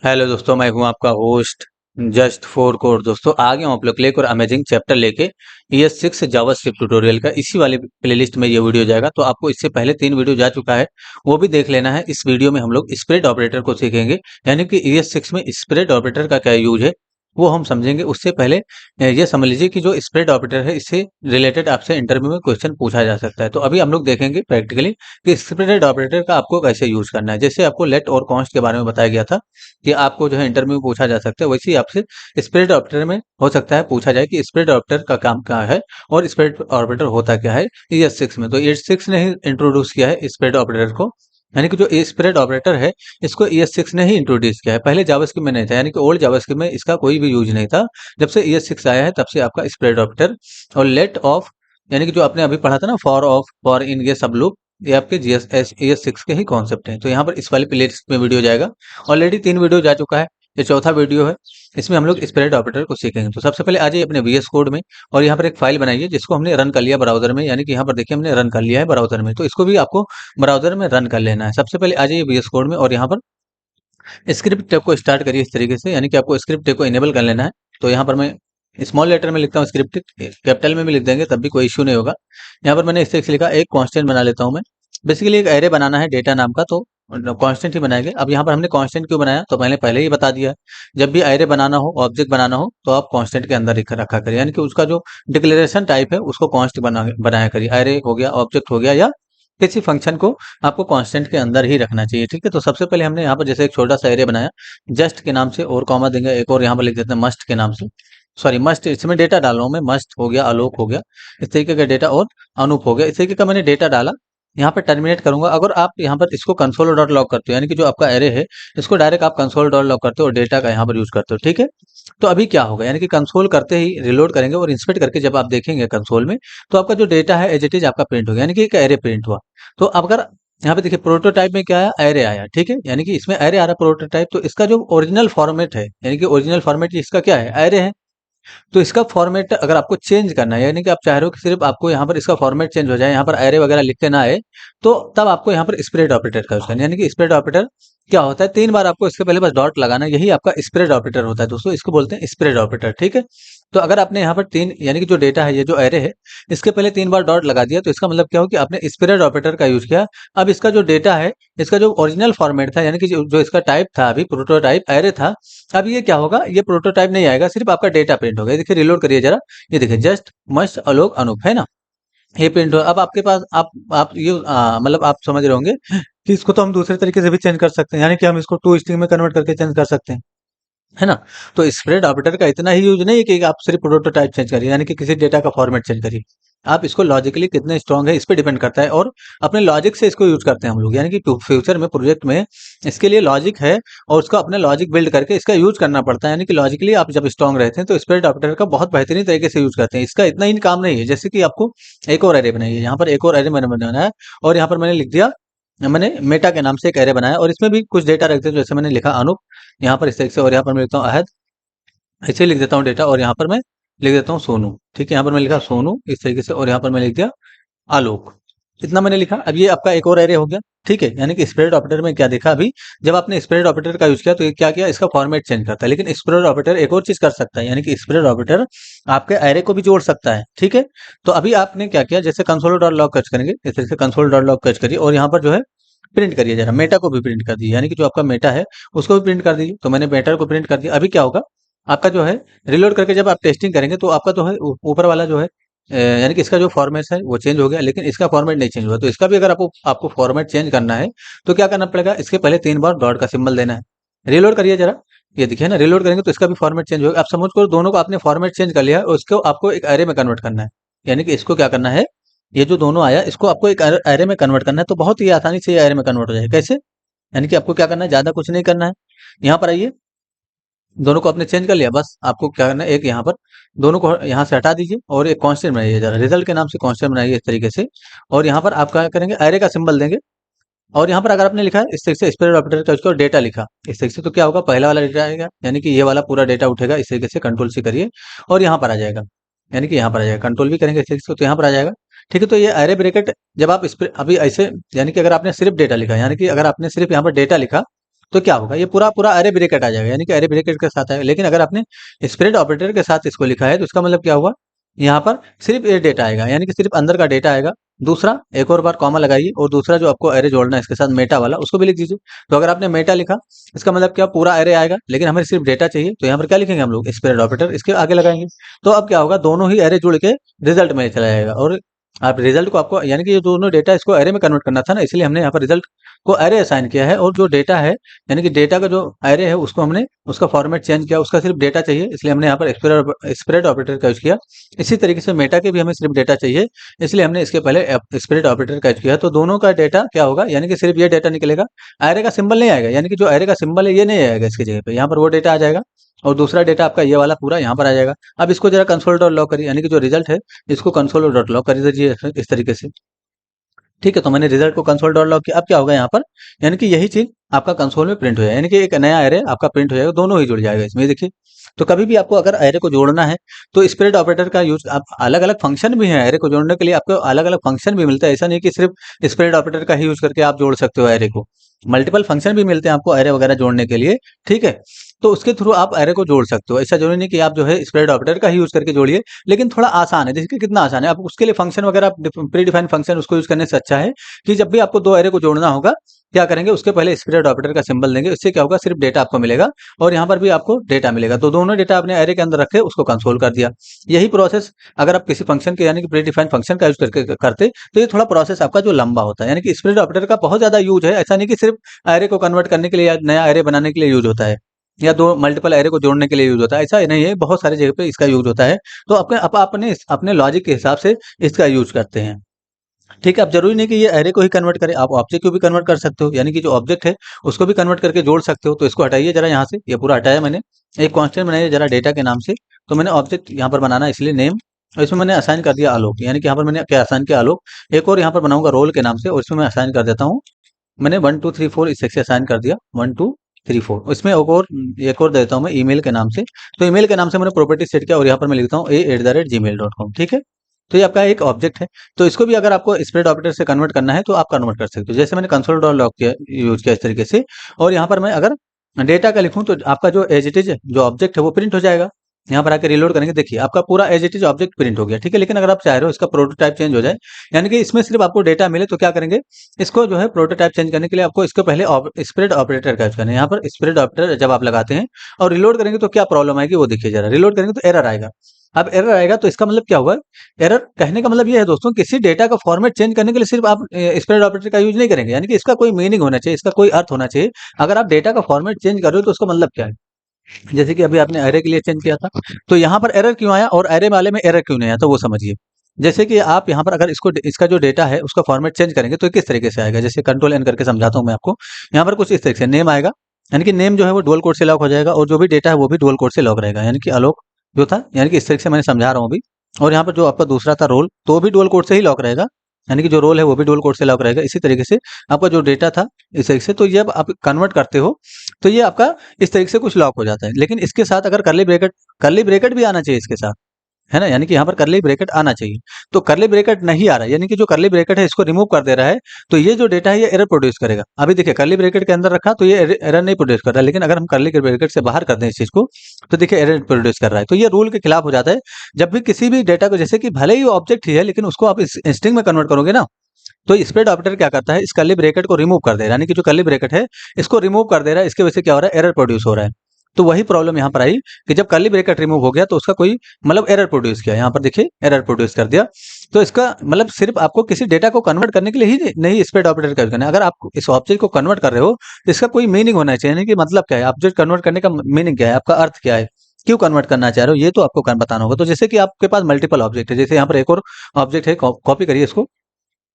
Hello दोस्तों, मैं हूं आपका होस्ट जस्ट फॉर कोड। दोस्तों आ गया हूं आप लोग के लिए एक और अमेजिंग चैप्टर लेके ES6 जावास्क्रिप्ट ट्यूटोरियल का। इसी वाले प्लेलिस्ट में ये वीडियो जाएगा, तो आपको इससे पहले 3 वीडियो जा चुका है, वो भी देख लेना है। इस वीडियो में हम लोग स्प्रेड ऑपरेटर को सीखेंगे, यानी कि ES6 में स्प्रेड ऑपरेटर का क्या यूज है वो हम समझेंगे। उससे पहले ये समझ लीजिए कि जो स्प्रेड ऑपरेटर है इससे रिलेटेड आपसे इंटरव्यू में क्वेश्चन पूछा जा सकता है। तो अभी हम लोग देखेंगे प्रैक्टिकली कि स्प्रेड ऑपरेटर का आपको कैसे यूज करना है। जैसे आपको लेट और कॉन्स्ट के बारे में बताया गया था कि आपको जो है इंटरव्यू में पूछा जा सकता है, वैसे ही आपसे स्प्रेड ऑपरेटर में हो सकता है पूछा जाए कि स्प्रेड ऑपरेटर का काम क्या है और स्प्रेड ऑपरेटर होता क्या है। ES6 में तो ES6 ने ही इंट्रोड्यूस किया है स्प्रेड ऑपरेटर को, यानी कि जो स्प्रेड ऑपरेटर है इसको ES6 ने ही इंट्रोड्यूस किया है। पहले जावास्क्रिप्ट में नहीं था, यानी कि ओल्ड जावास्क्रिप्ट में इसका कोई भी यूज नहीं था। जब से ES6 आया है तब से आपका स्प्रेड ऑपरेटर और लेट ऑफ, यानी कि जो आपने अभी पढ़ा था ना, फॉर ऑफ, फॉर इन, ये सब लूप, ये आपके ES6 के ही कॉन्सेप्ट हैं। तो यहाँ पर इस वाले प्लेलिस्ट में वीडियो जाएगा। ऑलरेडी 3 वीडियो जा चुका है, ये चौथा वीडियो है। इसमें हम लोग स्प्रेड ऑपरेटर को सीखेंगे। तो सबसे पहले आ जाइए अपने VS कोड में और यहाँ पर एक फाइल बनाइए जिसको हमने रन कर लिया ब्राउजर में, यानी कि यहाँ पर देखिए हमने रन कर लिया है ब्राउजर में, तो इसको भी आपको ब्राउजर में रन कर लेना है। सबसे पहले आ जाइए VS कोड में और यहाँ पर स्क्रिप्ट टैब को स्टार्ट करिए इस तरीके से, यानी कि आपको स्क्रिप्ट टैब को इनेबल कर लेना है। तो यहाँ पर मैं स्मॉल लेटर में लिखता हूँ स्क्रिप्ट, कैपिटल में भी लिख देंगे तब भी कोई इश्यू नहीं होगा। यहाँ पर मैंने इस तरीके से लिखा, एक कांस्टेंट बना लेता हूँ मैं। बेसिकली एक एरे बनाना है डेटा नाम का, तो कांस्टेंट ही बनाएंगे। अब यहाँ पर हमने कांस्टेंट क्यों बनाया, तो मैंने पहले ही बता दिया है, जब भी एरे बनाना हो, ऑब्जेक्ट बनाना हो, तो आप कांस्टेंट के अंदर रखा करिए, यानी कि उसका जो डिक्लेरेशन टाइप है उसको कांस्ट बनाया करिए। एरे हो गया, ऑब्जेक्ट हो गया, या किसी फंक्शन को आपको कांस्टेंट के अंदर ही रखना चाहिए। ठीक है, तो सबसे पहले हमने यहाँ पर जैसे एक छोटा सा एरे बनाया जस्ट के नाम से, और कॉमा देंगे, एक और यहाँ पर लिख देते हैं मस्ट के नाम से। सॉरी, मस्ट, इसमें डेटा डाल रहा हूँ मैं, मस्ट हो गया, आलोक हो गया, इस तरीके का डेटा, और अनूप हो गया, इस तरीके का मैंने डेटा डाला। यहाँ पर टर्मिनेट करूंगा। अगर आप यहाँ पर इसको कंसोल डॉट लॉग करते हो, यानी कि जो आपका एरे है इसको डायरेक्ट आप कंसोल डॉट लॉग करते हो और डेटा का यहाँ पर यूज करते हो। ठीक है, तो अभी क्या होगा, यानी कि कंसोल करते ही रिलोड करेंगे और इंस्पेक्ट करके जब आप देखेंगे कंसोल में, तो आपका जो डेटा है एज इट इज आपका प्रिंट हो गया, यानी कि एक एरे प्रिंट हुआ। तो अब अगर यहाँ पे देखिए प्रोटोटाइप में क्या आया, एरे आया। ठीक है, यानी कि इसमें एरे आ रहा प्रोटोटाइप, तो इसका जो ओरिजिनल फॉर्मेट है, यानी कि ओरिजिनल फॉर्मेट इसका क्या है, एरे है। तो इसका फॉर्मेट अगर आपको चेंज करना है, यानी कि आप चाह रहे हो कि सिर्फ आपको यहाँ पर इसका फॉर्मेट चेंज हो जाए, यहाँ पर एरे वगैरह लिखते ना आए, तो तब आपको यहाँ पर स्प्रेड ऑपरेटर का यूज करना है। यानी कि स्प्रेड ऑपरेटर क्या होता है, 3 बार आपको इसके पहले बस डॉट लगाना है, यही आपका स्प्रेड ऑपरेटर होता है दोस्तों, इसको बोलते हैं स्प्रेड ऑपरेटर। ठीक है, तो अगर आपने यहाँ पर तीन, यानी कि जो डेटा है, ये जो एरे है, इसके पहले 3 बार डॉट लगा दिया, तो इसका मतलब क्या हो कि आपने स्प्रेड ऑपरेटर का यूज किया। अब इसका जो डेटा है, इसका जो ओरिजिनल फॉर्मेट था, यानी कि जो इसका टाइप था, अभी प्रोटोटाइप एरे था, अब ये क्या होगा, ये प्रोटोटाइप नहीं आएगा, सिर्फ आपका डेटा प्रिंट होगा। ये देखिए, रिलोड करिए जरा, ये देखिए जस्ट मस्ट अलोक अनूप है ना, ये प्रिंट हो। अब आपके पास आप ये मतलब आप समझ रहे होंगे कि इसको तो हम दूसरे तरीके से भी चेंज कर सकते हैं, यानी कि हम इसको टू स्ट्रिंग में कन्वर्ट करके चेंज कर सकते हैं, है ना। तो स्प्रेड ऑपरेटर का इतना ही यूज नहीं है कि आप सिर्फ प्रोटोटाइप चेंज करिए, यानी कि किसी डेटा का फॉर्मेट चेंज करिए। आप इसको लॉजिकली कितने स्ट्रांग है इस पे डिपेंड करता है, और अपने लॉजिक से इसको यूज करते हैं हम लोग, यानी कि फ्यूचर में प्रोजेक्ट में इसके लिए लॉजिक है, और उसका अपने लॉजिक बिल्ड करके इसका यूज करना पड़ता है। यानी कि लॉजिकली आप जब स्ट्रांग रहते हैं तो स्प्रेड ऑपरेटर का बहुत बेहतरीन तरीके से यूज करते हैं। इसका इतना ही काम नहीं है, जैसे कि आपको एक और एरे बनाइए, यहाँ पर एक और एरे मैंने बनाना है, और यहाँ पर मैंने लिख दिया, मैंने मेटा के नाम से एक एरे बनाया, और इसमें भी कुछ डेटा रखते हैं, जैसे मैंने लिखा अनूप यहाँ पर इस तरीके से, और यहाँ पर मैं लिखता हूँ अहद, ऐसे लिख देता हूँ डेटा, और यहाँ पर मैं लिख देता हूँ सोनू। ठीक है, यहाँ पर मैं लिखा सोनू इस तरीके से, और यहाँ पर मैं लिख दिया आलोक। इतना मैंने लिखा। अब ये आपका एक और एरे हो गया। ठीक है, यानी कि स्प्रेड ऑपरेटर में क्या देखा अभी, जब आपने स्प्रेड ऑपरेटर का यूज किया तो ये क्या किया, इसका फॉर्मेट चेंज करता है। लेकिन स्प्रेड ऑपरेटर एक और चीज कर सकता है, यानी कि स्प्रेड ऑपरेटर आपके एरे को भी जोड़ सकता है। ठीक है, तो अभी आपने क्या किया, जैसे कंसोल डॉट लॉग कच करेंगे, इस तरह से कंसोल डॉट लॉग कच करिए, और यहाँ पर जो है प्रिंट करिए जरा, मेटा को भी प्रिंट कर दीजिए, यानी कि जो आपका मेटा है उसको भी प्रिंट कर दीजिए। तो मैंने मेटा को प्रिंट कर दिया। अभी क्या होगा, आपका जो है रिलोड करके जब आप टेस्टिंग करेंगे तो आपका जो है ऊपर वाला जो है यानी कि इसका जो फॉर्मेट है वो चेंज हो गया, लेकिन इसका फॉर्मेट नहीं चेंज हुआ। तो इसका भी अगर आपको आपको फॉर्मेट चेंज करना है तो क्या करना पड़ेगा, इसके पहले 3 बार डॉट का सिंबल देना है। रिलोड करिए जरा, ये देखिए ना, रिलोड करेंगे तो इसका भी फॉर्मेट चेंज होगा। आप समझ करो दोनों को आपने फॉर्मेट चेंज कर लिया है, और उसको आपको एक एरे में कन्वर्ट करना है। यानी कि इसको क्या करना है, ये जो दोनों आया इसको आपको एक एरे में कन्वर्ट करना है। तो बहुत ही आसानी से ये एरे में कन्वर्ट हो जाए, कैसे, यानी कि आपको क्या करना है, ज्यादा कुछ नहीं करना है। यहाँ पर आइए, दोनों को आपने चेंज कर लिया, बस आपको क्या करना है, एक यहाँ पर दोनों को यहाँ से हटा दीजिए, और एक कांस्टेंट बनाइए जरा, रिजल्ट के नाम से कांस्टेंट बनाइए इस तरीके से। और यहाँ पर आप क्या करेंगे, एरे का सिंबल देंगे, और यहाँ पर अगर आपने लिखा है इस तरीके से स्प्रेड ऑपरेटर का उसको डेटा लिखा इस तरीके से, तो क्या होगा, पहला वाला डेटा आएगा, यानी कि ये वाला पूरा डेटा उठेगा इस तरीके से, कंट्रोल सी करिए, और यहाँ पर आ जाएगा, यानी कि यहाँ पर आ जाएगा, कंट्रोल भी करेंगे इस तरीके से तो यहाँ पर आ जाएगा। ठीक है, तो ये एरे ब्रेकेट जब आप अभी ऐसे, यानी कि अगर आपने सिर्फ डेटा लिखा, यानी कि अगर आपने सिर्फ यहाँ पर डेटा लिखा, तो क्या होगा, ये पूरा पूरा अरे ब्रैकेट आ जाएगा, यानी कि अरे ब्रैकेट के साथ आएगा। लेकिन अगर आपने स्प्रेड ऑपरेटर के साथ इसको लिखा है तो इसका मतलब क्या हुआ, यहाँ पर सिर्फ ये डेटा आएगा, यानी कि सिर्फ अंदर का डेटा आएगा। दूसरा, एक और बार कॉमा लगाइए और दूसरा जो आपको अरे जोड़ना है इसके साथ मेटा वाला, उसको भी लिख दीजिए। तो अगर आपने मेटा लिखा, इसका मतलब क्या, पूरा अरे आएगा, लेकिन हमें सिर्फ डेटा चाहिए, तो यहाँ पर क्या लिखेंगे हम लोग, स्प्रेड ऑपरेटर इसके आगे लगाएंगे। तो अब क्या होगा, दोनों ही अरे जुड़ के रिजल्ट में चला जाएगा। और आप रिजल्ट को आपको, यानी कि ये दोनों डेटा इसको अरे में कन्वर्ट करना था ना, इसलिए हमने यहाँ पर रिजल्ट को अरे असाइन किया है। और जो डेटा है, यानी कि डेटा का जो अरे है, उसको हमने उसका फॉर्मेट चेंज किया, उसका सिर्फ डेटा चाहिए, इसलिए हमने यहाँ पर स्प्रेड ऑपरेटर का यूज किया। इसी तरीके से मेटा के भी हमें सिर्फ डेटा चाहिए, इसलिए हमने इसके पहले स्प्रेड ऑपरेटर का यूज किया। तो दोनों का डेटा क्या होगा, यानी कि सिर्फ ये डेटा निकलेगा, अरे का सिंबल नहीं आएगा, यानी कि जो अरे का सिंबल है ये नहीं आएगा इसकी जगह पे, यहाँ पर वो डेटा आ जाएगा। और दूसरा डेटा आपका ये वाला पूरा यहाँ पर आ जाएगा। अब इसको जरा कंसोल डॉट लॉग करिए, यानी कि जो रिजल्ट है इसको कंसोल डॉट लॉग कर दीजिए इस तरीके से। ठीक है, तो मैंने रिजल्ट को कंसोल डॉट लॉग किया। अब क्या होगा यहाँ पर, यानी कि यही चीज आपका कंसोल में प्रिंट हो जाएगा, यानी कि एक नया एरे आपका प्रिंट हो जाएगा, दोनों ही जुड़ जाएगा इसमें। देखिए, तो कभी भी आपको अगर एरे को जोड़ना है तो स्प्रेड ऑपरेटर का यूज, आप अलग अलग फंक्शन भी है एरे को जोड़ने के लिए, आपको अलग अलग फंक्शन भी मिलता है। ऐसा नहीं कि सिर्फ स्प्रेड ऑपरेटर का ही यूज करके आप जोड़ सकते हो एरे को, मल्टीपल फंक्शन भी मिलते हैं आपको एरे वगैरह जोड़ने के लिए। ठीक है, तो उसके थ्रू आप एरे को जोड़ सकते हो। ऐसा जरूरी नहीं कि आप जो है स्प्रेड ऑपरेटर का ही यूज करके जोड़िए, लेकिन थोड़ा आसान है। देखिए कितना आसान है, आप उसके लिए फंक्शन वगैरह प्री डिफाइंड फंक्शन उसको यूज करने से अच्छा है कि जब भी आपको दो एरे को जोड़ना होगा, क्या करेंगे, उसके पहले स्प्रेड ऑपरेटर का सिंबल देंगे। इससे क्या होगा, सिर्फ डेटा आपको मिलेगा और यहाँ पर भी आपको डेटा मिलेगा। तो दोनों डेटा आपने एरे के अंदर रखे, उसको कंसोल कर दिया। यही प्रोसेस अगर आप किसी फंक्शन के, यानी कि प्री डिफाइंड फंक्शन का यूज करके करते, तो ये थोड़ा प्रोसेस आपका जो लंबा होता है। यानी कि स्प्रेड ऑपरेटर का बहुत ज्यादा यूज है, ऐसा नहीं कि सिर्फ एरे को कन्वर्ट करने के लिए या नया एरे बनाने के लिए यूज होता है, या दो मल्टीपल एरे को जोड़ने के लिए यूज होता है, ऐसा नहीं है, बहुत सारी जगह पे इसका यूज होता है। तो अपने अपने लॉजिक के हिसाब से इसका यूज करते हैं। ठीक है, अब जरूरी नहीं कि ये एरे को ही कन्वर्ट करे, आप ऑब्जेक्ट को भी कन्वर्ट कर सकते हो, यानी कि जो ऑब्जेक्ट है उसको भी कन्वर्ट करके जोड़ सकते हो। तो इसको हटाइए जरा यहाँ से, ये पूरा हटाया मैंने, एक कांस्टेंट बनाइए जरा डेटा के नाम से। तो मैंने ऑब्जेक्ट यहाँ पर बनाना है, इसलिए नेम, और इसमें मैंने असाइन कर दिया आलोक, यानी कि यहाँ पर मैंने क्या असाइन किया, आलोक। एक और यहाँ पर बनाऊंगा रोल के नाम से, और इसमें मैं असाइन कर देता हूँ, मैंने 1 2 3 4 इस से असाइन कर दिया, 1 2 3 4। इसमें एक और देता हूँ मैं ईमेल के नाम से। तो ईमेल के नाम से मैंने प्रॉपर्टी सेट किया और यहाँ पर मैं लिखता हूँ a@gmail.com। ठीक है, तो ये आपका एक ऑब्जेक्ट है। तो इसको भी अगर आपको स्प्रेड ऑपरेटर से कन्वर्ट करना है तो आप कन्वर्ट कर सकते हो, जैसे मैंने कंसोल डॉट लॉग किया, यूज किया इस तरीके से। और यहाँ पर मैं अगर डेटा का लिखूं तो आपका जो एज इट इज जो ऑब्जेक्ट है वो प्रिंट हो जाएगा। यहाँ पर आके रिलोड करेंगे, देखिए आपका पूरा as it is object print हो गया। ठीक है, लेकिन अगर आप चाह रहे हो इसका प्रोटोटाइप चेंज हो जाए, यानी कि इसमें सिर्फ आपको डेटा मिले, तो क्या करेंगे, इसको जो है प्रोटोटाइप चेंज करने के लिए आपको इसको पहले स्प्रेड ऑपरेटर का यूज करना है। यहाँ पर स्प्रेड ऑपरेटर जब आप लगाते हैं और रिलोड करेंगे तो क्या प्रॉब्लम आएगी वो देखिए जरा, रिलोड करेंगे तो एरर आएगा। अब एरर आएगा तो इसका मतलब क्या हुआ, एरर कहने का मतलब ये है दोस्तों, किसी डेटा का फॉर्मेट चेंज करने के लिए सिर्फ आप स्प्रेड ऑपरेटर का यूज नहीं करेंगे, यानी कि इसका कोई मीनिंग होना चाहिए, इसका कोई अर्थ होना चाहिए। अगर आप डेटा का फॉर्मेट चेंज कर रहे हो तो उसका मतलब क्या है, जैसे कि अभी आपने एरे के लिए चेंज किया था, तो यहाँ पर एरर क्यों आया और एरे वाले में एरर क्यों नहीं आया, तो वो समझिए। जैसे कि आप यहाँ पर अगर इसको, इसका जो डेटा है उसका फॉर्मेट चेंज करेंगे तो किस तरीके से आएगा, जैसे कंट्रोल एन करके समझाता हूँ मैं आपको। यहाँ पर कुछ इस तरीके से नेम आएगा, यानी कि नेम जो है वो डुअल कोड से लॉक हो जाएगा, और जो भी डेटा है वो भी डुअल कोड से लॉक रहेगा, यानी कि आलोक जो था, यानी कि इस तरीके से मैंने समझा रहा हूँ अभी। और यहाँ पर जो आपका दूसरा था रोल, तो भी डुअल कोड से ही लॉक रहेगा, यानी कि जो रोल है वो भी डुअल कोड से लॉक रहेगा। इसी तरीके से आपका जो डेटा था इस तरीके से, तो ये अब आप कन्वर्ट करते हो तो ये आपका इस तरीके से कुछ लॉक हो जाता है। लेकिन इसके साथ अगर करली ब्रेकेट भी आना चाहिए इसके साथ, है ना, यानी कि यहाँ पर करली ब्रेकेट आना चाहिए। तो करली ब्रेकेट नहीं आ रहा है, यानी कि जो करली ब्रेकेट है इसको रिमूव कर दे रहा है, तो ये जो डेटा है ये एरर प्रोड्यूस करेगा। अभी देखिए करली ब्रेकेट के अंदर रखा तो ये एरर नहीं प्रोड्यूस कर रहा है, लेकिन अगर हम करली ब्रेकेट से बाहर कर दें इस चीज को, तो देखिए एरर प्रोड्यूस कर रहा है। तो ये रूल के खिलाफ हो जाता है। जब भी किसी भी डेटा को, जैसे कि भले ही ऑब्जेक्ट ही है लेकिन उसको आप स्ट्रिंग में कन्वर्ट करोगे ना, तो स्प्रेड ऑपरेटर क्या करता है, इस कर्ली ब्रैकेट को रिमूव कर दे रहा है, यानी कि जो कर्ली ब्रैकेट है इसको रिमूव कर दे रहा है। इसकी वजह से क्या हो रहा है, एरर प्रोड्यूस हो रहा है। तो वही प्रॉब्लम यहाँ पर आई कि जब कर्ली ब्रैकेट रिमूव हो गया तो उसका कोई मतलब एरर प्रोड्यूस किया, यहाँ पर देखिए एरर प्रोड्यूस कर दिया। तो इसका मतलब सिर्फ आपको किसी डेटा को कन्वर्ट करने के लिए ही नहीं स्प्रेड ऑपरेटर का यूज करना है। अगर आप इस ऑब्जेक्ट को कन्वर्ट कर रहे हो तो इसका कोई मीनिंग होना चाहिए, यानी कि मतलब क्या है, ऑब्जेक्ट कन्वर्ट करने का मीनिंग क्या है, आपका अर्थ क्या है, क्यों कन्वर्ट करना चाह रहे हो, ये तो आपको बताना होगा। तो जैसे कि आपके पास मल्टीपल ऑब्जेक्ट है, जैसे यहाँ पर एक और ऑब्जेक्ट है, कॉपी करिए इसको,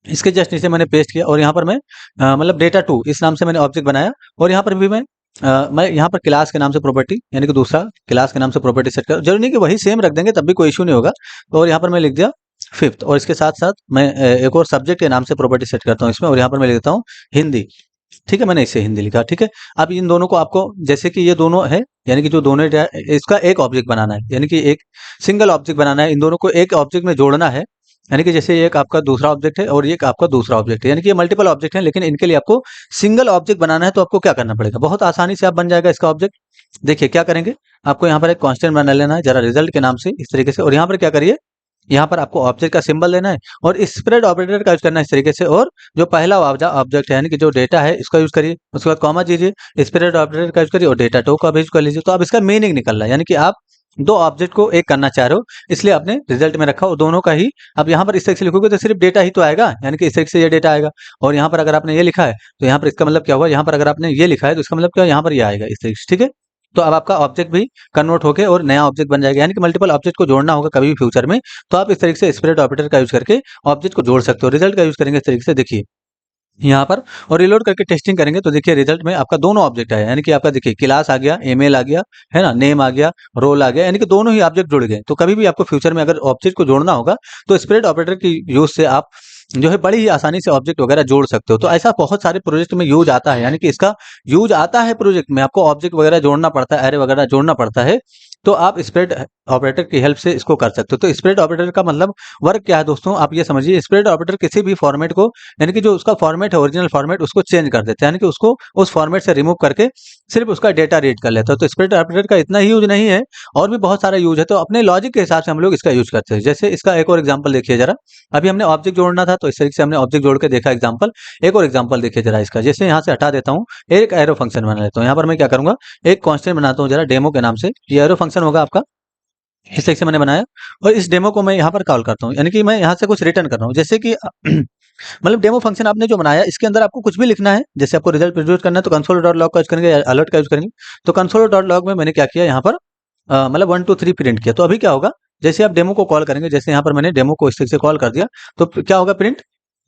इसके जस्ट नीचे मैंने पेस्ट किया, और यहाँ पर मैं मतलब डेटा 2 इस नाम से मैंने ऑब्जेक्ट बनाया। और यहाँ पर भी मैं यहाँ पर क्लास के नाम से प्रॉपर्टी, यानी कि दूसरा क्लास के नाम से प्रॉपर्टी सेट कर, जरूरी नहीं कि वही सेम रख देंगे तब भी कोई इशू नहीं होगा। और यहाँ पर मैं लिख दिया फिफ्थ, और इसके साथ साथ मैं एक और सब्जेक्ट के नाम से प्रॉपर्टी सेट करता हूँ इसमें, और यहाँ पर मैं लिखता हूँ हिंदी। ठीक है, मैंने इसे हिंदी लिखा। ठीक है, अब इन दोनों को आपको, जैसे कि ये दोनों है, यानी कि जो दोनों इसका एक ऑब्जेक्ट बनाना है, यानी कि एक सिंगल ऑब्जेक्ट बनाना है, इन दोनों को एक ऑब्जेक्ट में जोड़ना है। यानी कि जैसे ये एक आपका दूसरा ऑब्जेक्ट है और ये एक आपका दूसरा ऑब्जेक्ट है, यानी कि ये मल्टीपल ऑब्जेक्ट है, लेकिन इनके लिए आपको सिंगल ऑब्जेक्ट बनाना है, तो आपको क्या करना पड़ेगा, बहुत आसानी से आप बन जाएगा इसका ऑब्जेक्ट। देखिए क्या करेंगे, आपको यहाँ पर एक कांस्टेंट बना लेना है जरा रिजल्ट के नाम से इस तरीके से, और यहाँ पर क्या करिए, यहाँ पर आपको ऑब्जेक्ट का सिंबल लेना है और स्प्रेड ऑपरेटर का यूज करना है इस तरीके से, और जो पहला ऑब्जेक्ट है यानी कि जो डेटा है इसका यूज करिए, उसके बाद कॉमा दीजिए, स्प्रेड ऑपरेटर का यूज करिए और डेटा टो का भी यूज कर लीजिए। तो अब इसका मीनिंग निकल रहा है, यानी कि आप दो ऑब्जेक्ट को एक करना चाह रहे हो, इसलिए आपने रिजल्ट में रखा और दोनों का ही। अब यहाँ पर इस तरीके से लिखोगे तो सिर्फ डेटा ही तो आएगा, यानी कि इस तरीके से ये डेटा आएगा। और यहाँ पर अगर आपने ये लिखा है तो यहाँ पर इसका मतलब क्या हुआ, यहाँ पर अगर आपने ये लिखा है तो इसका मतलब क्या, यहाँ पर ये आएगा इस तरीके से, ठीक है। तो अब आपका ऑब्जेक्ट भी कन्वर्ट होके और नया ऑब्जेक्ट बन जाएगा, यानी कि मल्टीपल ऑब्जेक्ट को जोड़ना होगा कभी भी फ्यूचर में, तो आप इस तरीके से स्प्रेड ऑपरेटर का यूज करके ऑब्जेक्ट को जोड़ सकते हो। रिजल्ट का यूज करेंगे इस तरीके से, देखिए यहाँ पर, और रिलोड करके टेस्टिंग करेंगे तो देखिए रिजल्ट में आपका दोनों ऑब्जेक्ट आया, यानी कि आपका देखिए क्लास आ गया, ईमेल आ गया, है ना, नेम आ गया, रोल आ गया, यानी कि दोनों ही ऑब्जेक्ट जुड़ गए। तो कभी भी आपको फ्यूचर में अगर ऑब्जेक्ट को जोड़ना होगा तो स्प्रेड ऑपरेटर की यूज से आप जो है बड़ी ही आसानी से ऑब्जेक्ट वगैरह जोड़ सकते हो। तो ऐसा बहुत सारे प्रोजेक्ट में यूज आता है, यानी कि इसका यूज आता है प्रोजेक्ट में, आपको ऑब्जेक्ट वगैरह जोड़ना पड़ता है, एरे वगैरह जोड़ना पड़ता है, तो आप स्प्रेड ऑपरेटर की हेल्प से इसको कर सकते हो। तो स्प्रेड ऑपरेटर का मतलब वर्क क्या है दोस्तों, आप ये समझिए, स्प्रेड ऑपरेटर किसी भी फॉर्मेट को, यानी कि जो उसका फॉर्मेट है ओरिजिनल फॉर्मेट, उसको चेंज कर देता है, यानी कि उसको उस फॉर्मेट से रिमूव करके सिर्फ उसका डेटा रीड कर लेता है। तो स्प्रेड ऑपरेटर का इतना ही यूज नहीं है, और भी बहुत सारा यूज है, तो अपने लॉजिक के हिसाब से हम लोग इसका यूज करते हैं। जैसे इसका एक और एग्जाम्पल देखिए जरा, अभी हमने ऑब्जेक्ट जोड़ना था तो इस तरीके से हमने ऑब्जेक्ट जोड़ के देखा एग्जाम्पल। एक और एग्जाम्पल देखिए जरा इसका, जैसे यहाँ से हटा देता हूँ, एक एरो फंक्शन बना लेता हूँ। यहाँ पर मैं क्या करूंगा, एक कॉन्स्टेंट बनाता हूँ जरा डेमो के नाम से, ये एरो फंक्शन होगा आपका, इस तरीके से मैंने बनाया, और इस डेमो को मैं यहाँ पर कॉल करता हूँ, यानी कि मैं यहाँ से कुछ रिटर्न कर रहा हूँ, जैसे कि मतलब डेमो फंक्शन आपने जो बनाया इसके अंदर आपको कुछ भी लिखना है, जैसे आपको रिजल्ट प्रोड्यूस करना है तो कंसोल डॉट लॉग का यूज करेंगे या अलर्ट का यूज करेंगे। तो कंसोल डॉट लॉग में मैंने क्या किया, यहाँ पर मतलब 1 2 3 प्रिंट किया। तो अभी क्या होगा, जैसे आप डेमो को कॉल करेंगे, जैसे यहाँ पर मैंने डेमो को इस तरीके से कॉल कर दिया, तो क्या होगा, प्रिंट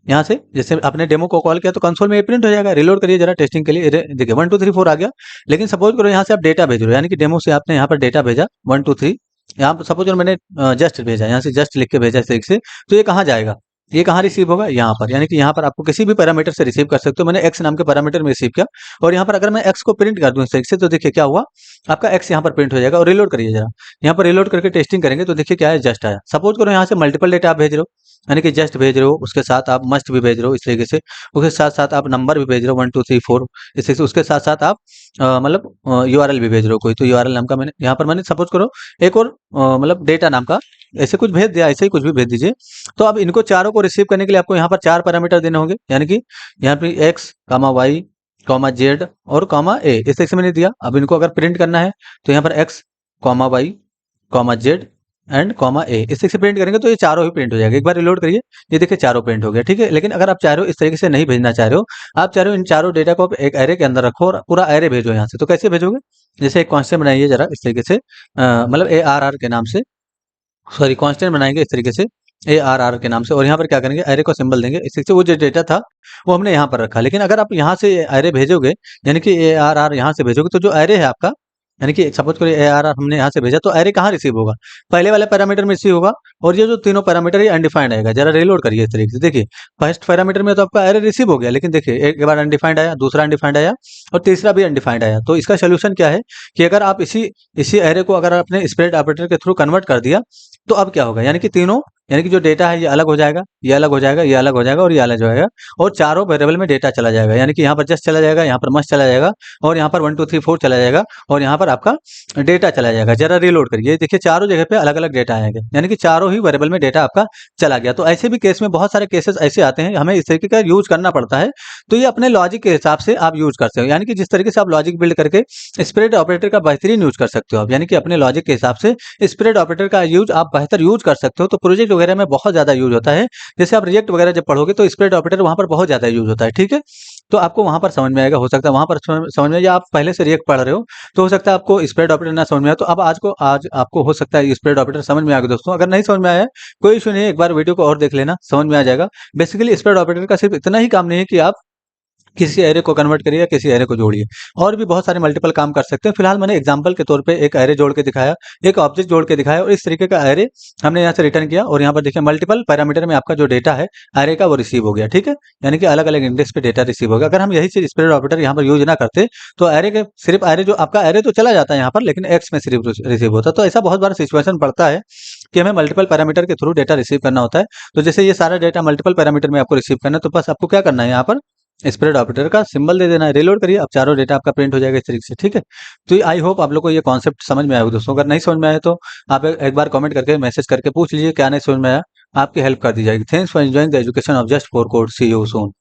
यहाँ से जैसे आपने डेमो को कॉल किया तो कंसोल में ये प्रिंट हो जाएगा। रिलोड करिए जरा टेस्टिंग के लिए, देखिए 1 2 3 4 आ गया। लेकिन सपोज करो यहाँ से आप डेटा भेज रहे हो, यानी कि डेमो से आपने यहाँ पर डेटा भेजा 1 2 3, यहाँ पर सपोज करो मैंने जस्ट भेजा, यहाँ से जस्ट लिख के भेजा इस तरीके से, तो ये कहाँ जाएगा, ये कहाँ रिसीव होगा, यहाँ पर, यानी कि यहाँ पर आपको किसी भी पैरामीटर से रिसीव कर सकते हो। मैंने एक्स नाम के पैरामीटर में रिसीव किया, और यहाँ पर अगर मैं एक्स को प्रिंट कर दूं इस तरीके से, तो देखिए क्या हुआ, आपका एक्स यहाँ पर प्रिंट हो जाएगा। और रिलोड करिए जरा, यहाँ पर रिलोड करके टेस्टिंग करेंगे तो देखिए क्या है, जस्ट आया। सपोज करो यहाँ से मल्टीपल डेटा आप भेज रहे हो, यानी कि जस्ट भेज रहे हो, उसके साथ आप मस्ट भी भेज रहे हो इस तरीके से, उसके साथ साथ आप नंबर भी भेज रहे हो 1 2 3 4 इस तरीके से, उसके साथ साथ आप मतलब यूआरएल भी भेज रहे हो कोई, तो यूआरएल नाम का मैंने यहाँ पर मैंने सपोज करो एक और मतलब डेटा नाम का ऐसे कुछ भेज दिया, ऐसे ही कुछ भी भेज दीजिए। तो अब इनको चारों को रिसीव करने के लिए आपको यहाँ पर 4 पैरामीटर देने होंगे, यानी कि यहाँ पे x comma y comma Z और कॉमा ए, इस तरीके से मैंने दिया। अब इनको अगर प्रिंट करना है तो यहाँ पर x comma y comma z and comma a, इस तरीके से प्रिंट करेंगे तो ये चारों ही प्रिंट हो जाएगा। एक बार रिलोड करिए, ये देखिए चारों प्रिंट हो गया, ठीक है। लेकिन अगर आप चाह रहे हो इस तरीके से नहीं भेजना चाह रहे हो, आप चाह रहे हो इन चारों डेटा को आप एक एरे के अंदर रखो और पूरा एरे भेजो यहाँ से, तो कैसे भेजोगे, जैसे एक कॉन्स्टेंट बनाइए जरा इस तरीके से, मतलब ए आर आर के नाम से, सॉरी कांस्टेंट बनाएंगे इस तरीके से ए आर आर के नाम से, और यहाँ पर क्या करेंगे, एरे को सिंबल देंगे इस तरीके से। वो जो डेटा था वो हमने यहाँ पर रखा, लेकिन अगर आप यहाँ से एरे भेजोगे, यानी कि ए आर आर यहाँ से भेजोगे, तो जो एरे है आपका, यानी कि सपोज करिए ए आर आर हमने यहाँ से भेजा, तो एरे कहाँ रिसीव होगा, पहले वाले पैरामीटर में रिसीव होगा, और ये जो तीनों पैरामीटर ये अनडिफाइंड आएगा। जरा रिलोड करिए इस तरीके से, देखिए फर्स्ट पैरामीटर में तो आपका एरे रिसीव हो गया, लेकिन देखिए एक बार अनडिफाइंड आया, दूसरा अनडिफाइंड आया, और तीसरा भी अनडिफाइंड आया। तो इसका सोल्यूशन क्या है कि अगर आप इसी इसी एरे को अगर आपने स्प्रेड ऑपरेटर के थ्रू कन्वर्ट कर दिया, तो अब क्या होगा, यानी कि तीनों, यानी कि जो डेटा है ये अलग हो जाएगा, ये अलग हो जाएगा, ये अलग हो जाएगा और ये अलग हो जाएगा, और चारों वेरिएबल में डेटा चला जाएगा, यानी कि यहाँ पर जस्ट चला जाएगा, यहाँ पर मस्ट चला जाएगा, और यहाँ पर 1 2 3 4 चला जाएगा, और यहाँ पर आपका डेटा चला जाएगा। जरा रिलोड करिए, देखिए चारों जगह पे अलग अलग डेटा आएंगे, यानी कि चारों ही वेरिएबल में डेटा आपका चला गया। तो ऐसे भी केस में बहुत सारे केसेस ऐसे आते हैं, हमें इस तरीके का यूज करना पड़ता है। तो ये अपने लॉजिक के हिसाब से आप यूज करते हो, यानी कि जिस तरीके से आप लॉजिक बिल्ड करके स्प्रेड ऑपरेटर का बेहतरीन यूज कर सकते हो आप, यानी कि अपने लॉजिक के हिसाब से स्प्रेड ऑपरेटर का यूज आप बेहतर यूज कर सकते हो। तो प्रोजेक्ट वगैरह में बहुत ज्यादा यूज होता है, जैसे आप रिएक्ट वगैरह जब पढ़ोगे तो स्प्रेड ऑपरेटर वहां पर बहुत ज्यादा यूज होता है, ठीक है। तो आपको वहां पर समझ में आएगा, हो सकता है वहां पर समझ में, या आप पहले से रिएक्ट पढ़ रहे हो तो हो सकता है आपको स्प्रेड ऑपरेटर ना समझ में आए। तो अब आज आपको हो सकता है स्प्रेड ऑपरेटर समझ में आ गया दोस्तों। अगर नहीं समझ में आया है कोई इशू नहीं है, एक बार वीडियो को और देख लेना, समझ में आ जाएगा। बेसिकली स्प्रेड ऑपरेटर का सिर्फ इतना ही काम नहीं है कि आप किसी एरे को कन्वर्ट करिए, किसी एरे को जोड़िए। और भी बहुत सारे मल्टीपल काम कर सकते हैं। फिलहाल मैंने एग्जांपल के तौर पे एक एरे जोड़ के दिखाया, एक ऑब्जेक्ट जोड़ के दिखाया और इस तरीके का एरे हमने यहाँ से रिटर्न किया और यहाँ पर देखिए मल्टीपल पैरामीटर में आपका जो डेटा है एरे का वो रिसीव हो गया, ठीक है। यानी कि अलग अलग इंडेक्स पे डेटा रिसीव हो गया। अगर हम यही चीज स्प्रेड ऑपरेटर यहाँ पर यूज ना करते तो एरे के सिर्फ एरे जो आपका एरे तो चला जाता है यहाँ पर, लेकिन एक्स में सिर्फ रिसीव होता। तो ऐसा बहुत बार सिचुएशन पड़ता है कि हमें मल्टीपल पैरामीटर के थ्रू डेटा रिसीव करना होता है। तो जैसे ये सारा डेटा मल्टीपल पैरामीटर में आपको रिसीव करना है, तो बस आपको क्या करना है, यहाँ पर स्प्रेड ऑपरेटर का सिंबल दे देना है, रिलोड करिए, अब चारों डेटा आपका प्रिंट हो जाएगा इस तरीके से, ठीक है। तो आई होप आप लोग को ये कॉन्सेप्ट समझ में आया हो दोस्तों। अगर नहीं समझ में आया तो आप एक बार कमेंट करके मैसेज करके पूछ लीजिए क्या नहीं समझ में आया, आपकी हेल्प कर दी जाएगी। Thanks for enjoying the education of just 4 code. See you soon.